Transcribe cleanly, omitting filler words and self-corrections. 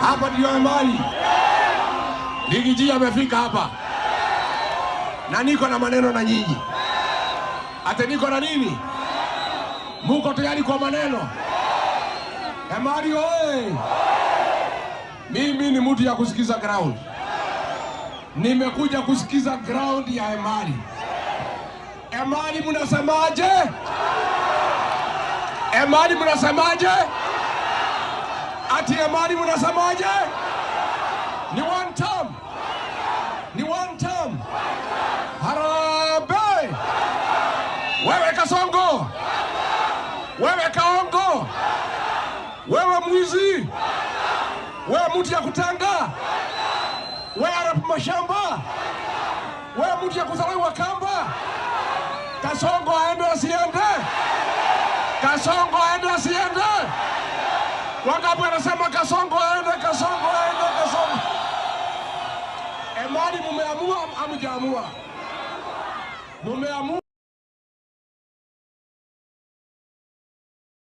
Hapa ndio Emali. Rigiji amefika hapa. Na niko na maneno na nyinyi. Ate niko na nini? Muko tayari kwa maneno? Emali oye! Mimi ni mtu ya kusikiza ground. Nimekuja kusikiza ground ya Emali. Emali mnasemaje? Emali mnasemaje? Ati Emali mnasemaje? Ni one term. Ni one term. Harambee! Wewe Kasongo! Wewe Kaongo! Wewe mwizi! Wewe mtu ya kutanga! Wewe arabu mashamba! Wewe mtu ya kuzaliwa Kamba! Kasongo aende asiende? Kasongo aende asiende? Wangapi wanasema Kasongo aende, Kasongo aende, Kasongo? Emali mumeamua, hamjaamua? Mumeamua.